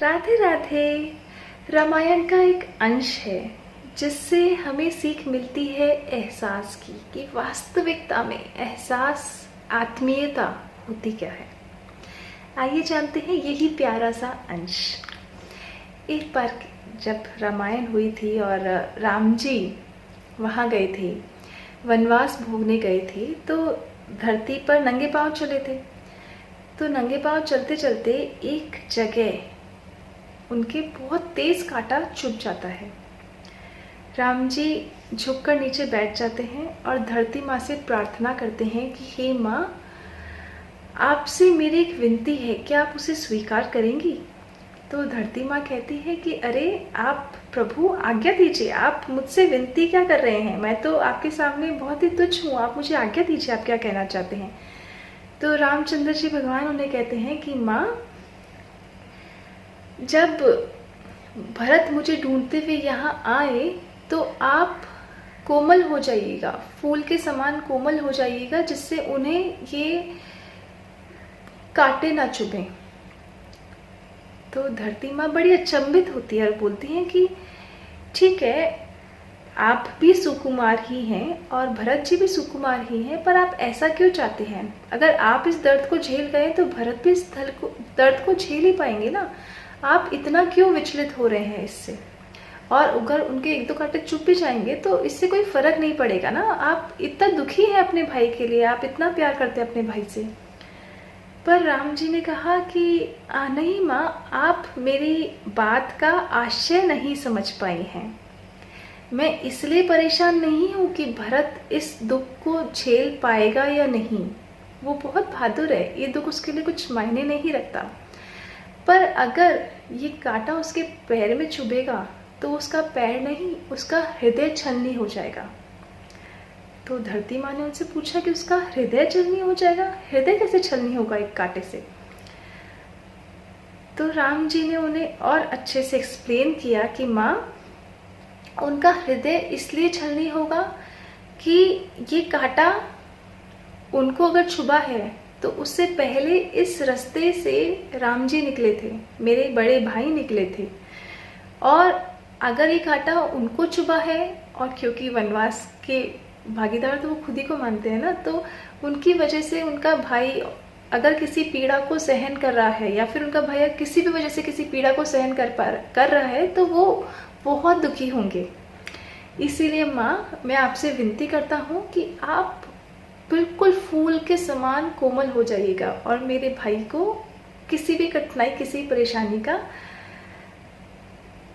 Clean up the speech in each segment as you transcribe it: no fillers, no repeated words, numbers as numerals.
राधे राधे। रामायण का एक अंश है जिससे हमें सीख मिलती है एहसास की कि वास्तविकता में एहसास, आत्मीयता होती क्या है। आइए जानते हैं यही प्यारा सा अंश। एक बार जब रामायण हुई थी और राम जी वहाँ गए थे, वनवास भोगने गए थे, तो धरती पर नंगे पांव चले थे। तो नंगे पांव चलते चलते एक जगह उनके बहुत तेज कांटा चुभ जाता है। राम जी झुककर नीचे बैठ जाते हैं और धरती माँ से प्रार्थना करते हैं कि हे माँ, आपसे मेरी एक विनती है, क्या आप उसे स्वीकार करेंगी? तो धरती माँ कहती है कि अरे आप प्रभु आज्ञा दीजिए, आप मुझसे विनती क्या कर रहे हैं, मैं तो आपके सामने बहुत ही तुच्छ हूँ, आप मुझे आज्ञा दीजिए, आप क्या कहना चाहते हैं। तो रामचंद्र जी भगवान उन्हें कहते हैं कि माँ, जब भरत मुझे ढूंढते हुए यहाँ आए तो आप कोमल हो जाइएगा, फूल के समान कोमल हो जाइएगा, जिससे उन्हें ये कांटे ना चुभें। तो धरती माँ बड़ी अचंभित होती है और बोलती हैं कि ठीक है, आप भी सुकुमार ही हैं और भरत जी भी सुकुमार ही हैं, पर आप ऐसा क्यों चाहते हैं? अगर आप इस दर्द को झेल गए तो भरत भी इस दर्द को झेल ही पाएंगे ना। आप इतना क्यों विचलित हो रहे हैं इससे? और अगर उनके एक दो कांटे चुभ भी जाएंगे तो इससे कोई फर्क नहीं पड़ेगा ना। आप इतना दुखी हैं अपने भाई के लिए, आप इतना प्यार करते हैं अपने भाई से। पर राम जी ने कहा कि नहीं माँ, आप मेरी बात का आशय नहीं समझ पाई हैं। मैं इसलिए परेशान नहीं हूँ कि भरत इस दुख को झेल पाएगा या नहीं। वो बहुत बहादुर है, ये दुख उसके लिए कुछ मायने नहीं रखता। पर अगर ये कांटा उसके पैर में चुभेगा तो उसका पैर नहीं, उसका हृदय छलनी हो जाएगा। तो धरती माँ ने उनसे पूछा कि उसका हृदय छलनी हो जाएगा? हृदय कैसे छलनी होगा एक कांटे से? तो राम जी ने उन्हें और अच्छे से एक्सप्लेन किया कि माँ, उनका हृदय इसलिए छलनी होगा कि ये कांटा उनको अगर छुबा है तो उससे पहले इस रास्ते से राम जी निकले थे, मेरे बड़े भाई निकले थे। और अगर ये कांटा उनको चुबा है, और क्योंकि वनवास के भागीदार तो वो खुद ही को मानते हैं ना, तो उनकी वजह से उनका भाई अगर किसी पीड़ा को सहन कर रहा है, या फिर उनका भाई किसी भी वजह से किसी पीड़ा को सहन कर रहा है, तो वो बहुत दुखी होंगे। इसीलिए माँ, मैं आपसे विनती करता हूँ कि आप बिल्कुल फूल के समान कोमल हो जाइएगा और मेरे भाई को किसी भी कठिनाई, किसी परेशानी का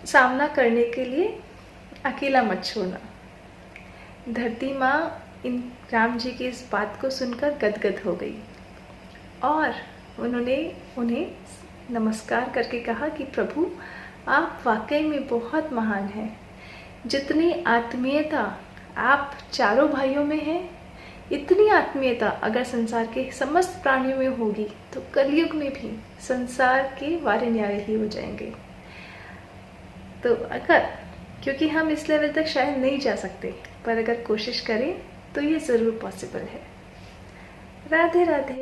सामना करने के लिए अकेला मत छोड़ना। धरती माँ इन राम जी की इस बात को सुनकर गदगद हो गई और उन्होंने उन्हें नमस्कार करके कहा कि प्रभु, आप वाकई में बहुत महान हैं। जितनी आत्मीयता आप चारों भाइयों में है, इतनी आत्मीयता अगर संसार के समस्त प्राणियों में होगी तो कलयुग में भी संसार के वारे न्यारे ही हो जाएंगे। तो अगर, क्योंकि हम इस लेवल तक शायद नहीं जा सकते, पर अगर कोशिश करें तो ये ज़रूर पॉसिबल है। राधे राधे।